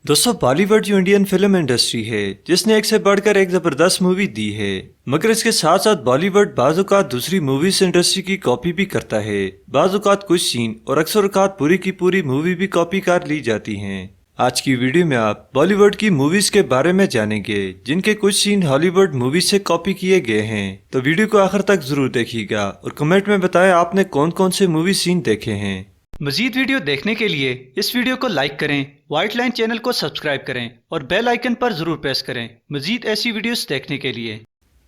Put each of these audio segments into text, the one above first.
दोस्तों बॉलीवुड जो Indian film industry है जिसने एक से बढ़कर एक जबरदस्त मूवी दी है, मगर इसके साथ साथ बॉलीवुड बाज़ औक़ात दूसरी मूवीज इंडस्ट्री की कॉपी भी करता है। बाज़ औक़ात कुछ सीन और अक्सर औक़ात पूरी की पूरी मूवी भी कॉपी कर ली जाती हैं। आज की वीडियो में आप बॉलीवुड की मूवीज के बारे में जानेंगे जिनके कुछ सीन हॉलीवुड मूवीज से कॉपी किए गए हैं। तो वीडियो को आखिर तक जरूर देखिएगा और कमेंट में बताएं आपने कौन कौन से मूवी सीन देखे हैं। मजीद वीडियो देखने के लिए इस वीडियो को लाइक करें, व्हाइट लाइन चैनल को सब्सक्राइब करें और बेल आइकन पर जरूर प्रेस करें मजीद ऐसी वीडियोस देखने के लिए।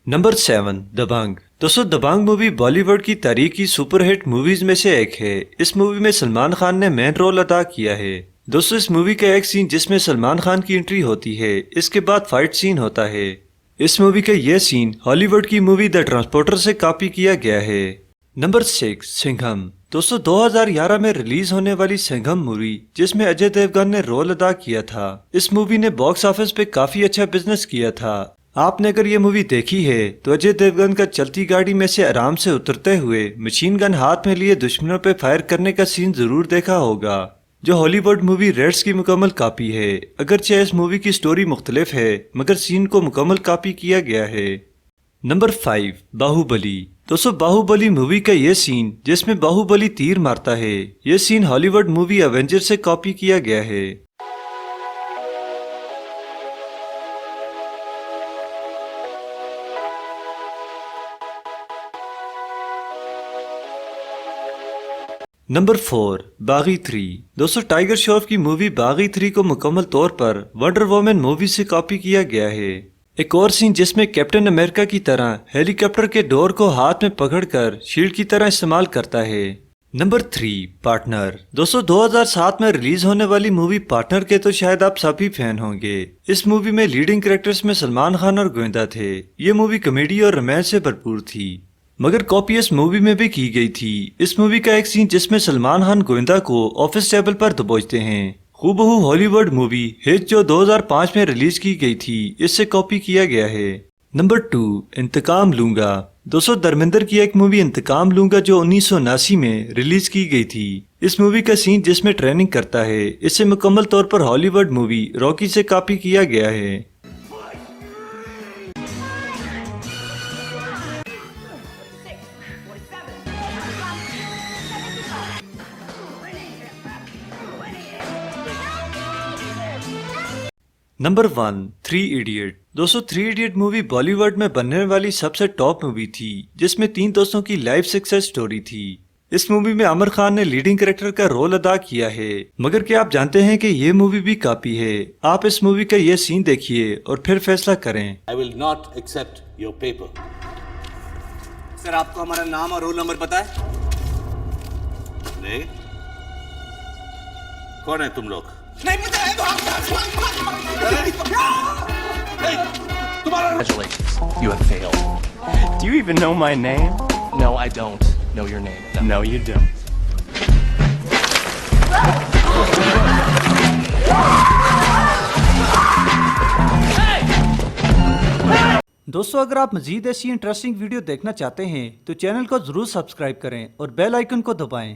नंबर 7 दबंग। दोस्तों दबंग मूवी बॉलीवुड की तारीख की सुपरहिट मूवीज में से एक है। इस मूवी में सलमान खान ने मेन रोल अदा किया है। दोस्तों इस मूवी का एक सीन जिसमें सलमान खान की एंट्री होती है, इसके बाद फाइट सीन होता है। इस मूवी का यह सीन हॉलीवुड की मूवी द ट्रांसपोर्टर से कॉपी किया गया है। नंबर 6 सिंघम। दोस्तों 2011 में रिलीज होने वाली सिंघम मूवी जिसमें अजय देवगन ने रोल अदा किया था, इस मूवी ने बॉक्स ऑफिस पे काफी अच्छा बिजनेस किया था। आपने अगर ये मूवी देखी है तो अजय देवगन का चलती गाड़ी में से आराम से उतरते हुए मशीन गन हाथ में लिए दुश्मनों पे फायर करने का सीन जरूर देखा होगा, जो हॉलीवुड मूवी रेड्स की मुकम्मल कॉपी है। अगरचे इस मूवी की स्टोरी मुख्तलिफ है मगर सीन को मुकम्मल कॉपी किया गया है। नंबर 5 बाहुबली। दोस्तों बाहुबली मूवी का ये सीन जिसमें बाहुबली तीर मारता है, ये सीन हॉलीवुड मूवी एवेंजर से कॉपी किया गया है। नंबर 4 बागी 3। दोस्तों टाइगर श्रॉफ की मूवी बागी 3 को मुकम्मल तौर पर वंडर वुमन मूवी से कॉपी किया गया है। एक और सीन जिसमें कैप्टन अमेरिका की तरह हेलीकॉप्टर के डोर को हाथ में पकड़कर शील्ड की तरह इस्तेमाल करता है। Number 3 partner. दोस्तों 2007 में रिलीज होने वाली मूवी पार्टनर के तो शायद आप सभी फैन होंगे। इस मूवी में लीडिंग कैरेक्टर्स में सलमान खान और गोविंदा थे। ये मूवी कॉमेडी और रोमांस से भरपूर थी, मगर कॉपी इस मूवी में भी की गई थी। इस मूवी का एक सीन जिसमें सलमान खान गोविंदा को ऑफिस टेबल पर दबोचते हैं, हूबहू हॉलीवुड मूवी हिट जो 2005 में रिलीज की गई थी, इससे कॉपी किया गया है। नंबर 2 इंतकाम लूंगा। दोस्तों धर्मेंद्र की एक मूवी इंतकाम लूंगा जो 1979 में रिलीज की गई थी। इस मूवी का सीन जिसमें ट्रेनिंग करता है, इससे मुकम्मल तौर पर हॉलीवुड मूवी रॉकी से कॉपी किया गया है। Number 1 3 idiot. दोस्तों 3 इडियट मूवी बॉलीवुड में बनने वाली सबसे टॉप मूवी थी, जिसमें 3 दोस्तों की लाइफ सक्सेस स्टोरी थी। इस मूवी में आमिर खान ने लीडिंग कैरेक्टर का रोल अदा किया है, मगर क्या आप जानते हैं कि ये मूवी भी कॉपी है? आप इस मूवी का ये सीन देखिए और फिर फैसला करें। I will not accept your paper. Sir आपको हमारा नाम और रोल नंबर पता है? नहीं। कौन है तुम लोग? नहीं पता है तो Congratulations, you have failed. Do you even know my name? No, I don't know your name. No, you don't. दोस्तों अगर आप मजीद ऐसी इंटरेस्टिंग वीडियो देखना चाहते हैं तो चैनल को जरूर सब्सक्राइब करें और बेल आइकन को दबाएं।